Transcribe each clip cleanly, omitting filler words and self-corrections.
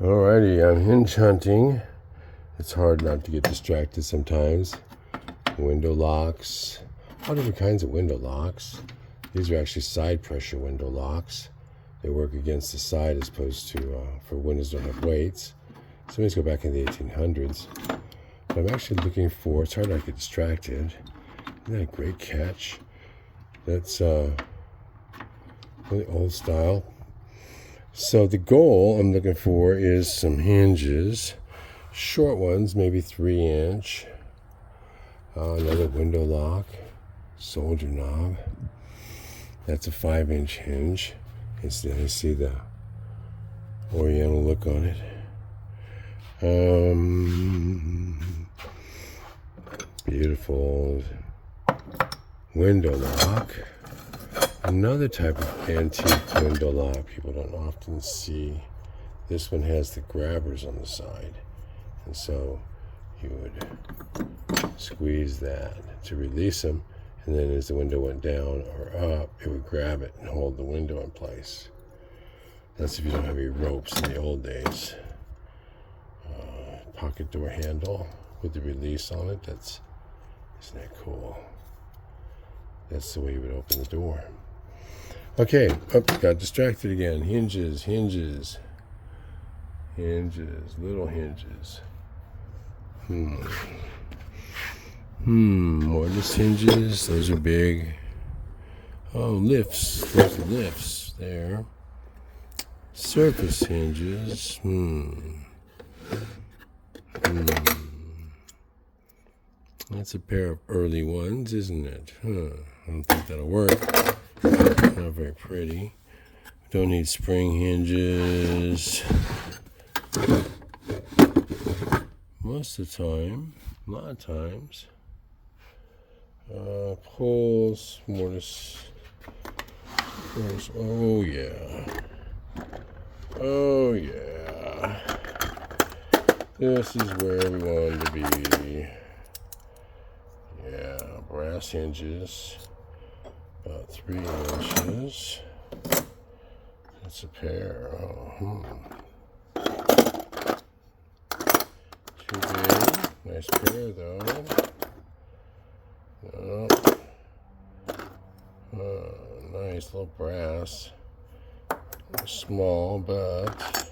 Alrighty, I'm hinge hunting. It's hard not to get distracted sometimes. Window locks, all different kinds of window locks. These are actually side pressure window locks. They work against the side as opposed to for windows don't have weights. Some of these go back in the 1800s. But I'm actually looking for, it's hard not to get distracted. Isn't that a great catch? That's really old style. So the goal I'm looking for is some hinges, short ones, maybe 3-inch. Another window lock, soldier knob. That's a 5-inch hinge. You see the oriental look on it. Beautiful window lock. Another type of antique window lock people don't often see. This one has the grabbers on the side. And so you would squeeze that to release them. And then as the window went down or up, it would grab it and hold the window in place. That's if you don't have any ropes in the old days. Pocket door handle with the release on it. Isn't that cool? That's the way you would open the door. Okay, got distracted again. Hinges, little hinges. Mortise hinges, those are big. Oh, lifts, there's lifts there. Surface hinges, That's a pair of early ones, isn't it? I don't think that'll work. Not very pretty. Don't need spring hinges. Most of the time, a lot of times. Pulls, mortise. Oh yeah. This is where we wanted to be. Yeah, brass hinges. About 3 inches. That's a pair. Too big. Nice pair though. Nice little brass. Small, but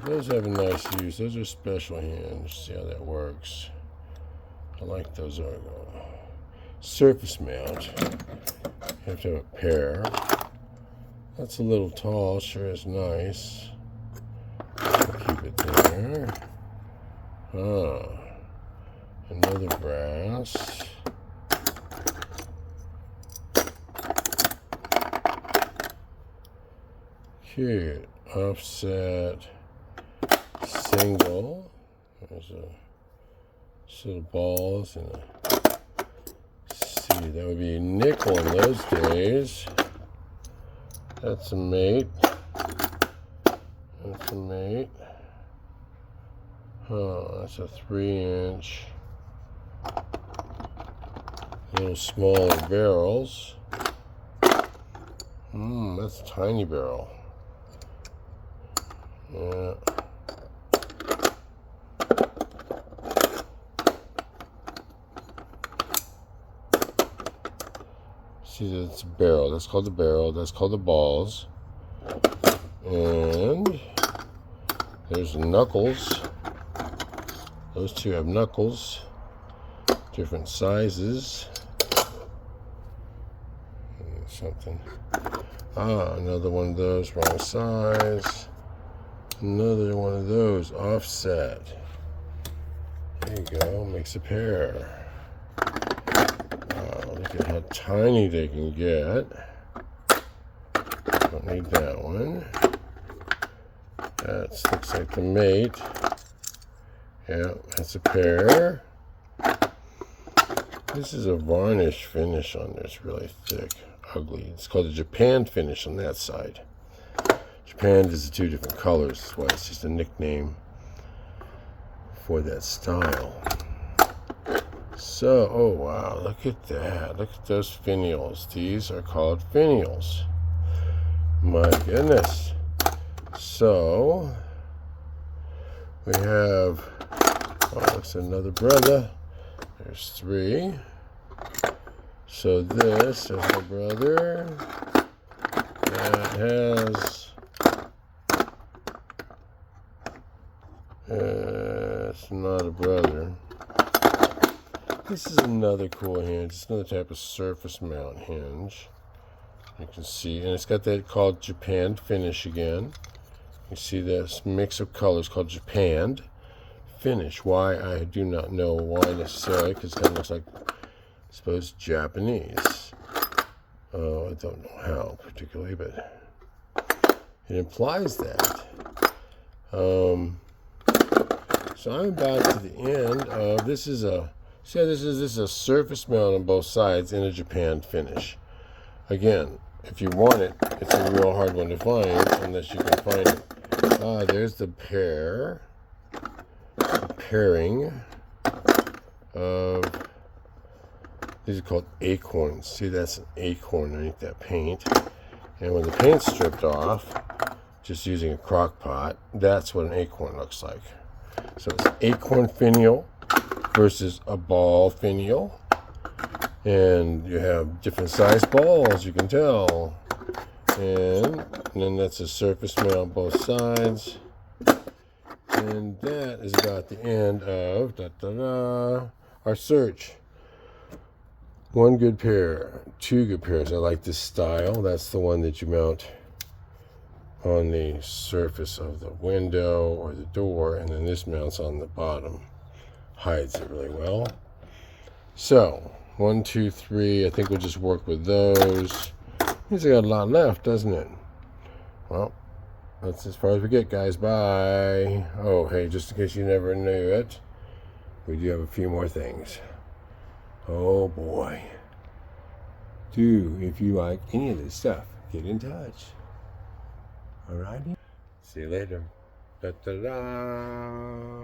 those have a nice use. Those are special hinges. See how that works. I like those. Surface mount. You have to have a pair. That's a little tall. Sure is nice. Keep it there. Another brass. Cute. Offset. Single. There's a set of balls and that would be a nickel in those days. That's a mate. That's a mate. That's a 3-inch. Little smaller barrels. That's a tiny barrel. Yeah. See, that's a barrel. That's called the barrel. That's called the balls. And there's the knuckles. Those two have knuckles. Different sizes. Something. Another one of those. Wrong size. Another one of those. Offset. There you go. Makes a pair. Look at how tiny they can get. Don't need that one. That looks like the mate. Yeah, that's a pair. This is a varnish finish on this, really thick, ugly. It's called a Japan finish on that side. Japan is the 2 different colors. That's why it's just a nickname for that style. So, oh wow, look at that. Look at those finials. These are called finials. My goodness. So, We have, oh, looks another brother. There's 3. So this is my brother. That has, it's not a brother. This is another cool hinge. It's another type of surface mount hinge. You can see, and it's got that called Japan finish again. You see this mix of colors called Japan finish. Why, I do not know why necessarily, because it kind of looks like, I suppose, Japanese. Oh, I don't know how particularly, but it implies that. So I'm about to the end of, this is a, see how this is a surface mount on both sides in a Japan finish. Again, if you want it, it's a real hard one to find unless you can find it. There's the pairing of, these are called acorns. See, that's an acorn underneath that paint. And when the paint's stripped off, just using a crock pot, that's what an acorn looks like. So it's acorn finial versus a ball finial. And you have different size balls, you can tell. And then that's a surface mount on both sides. And that is about the end of our search. 1 good pair, 2 good pairs. I like this style. That's the one that you mount on the surface of the window or the door, and then this mounts on the bottom. Hides it really well. So 1, 2, 3. I think we'll just work with those. Means I got a lot left, doesn't it? Well, that's as far as we get, guys. Bye. Oh, hey, just in case you never knew it, we do have a few more things. Oh boy. If you like any of this stuff, get in touch. Alrighty? See you later. Da-da-da.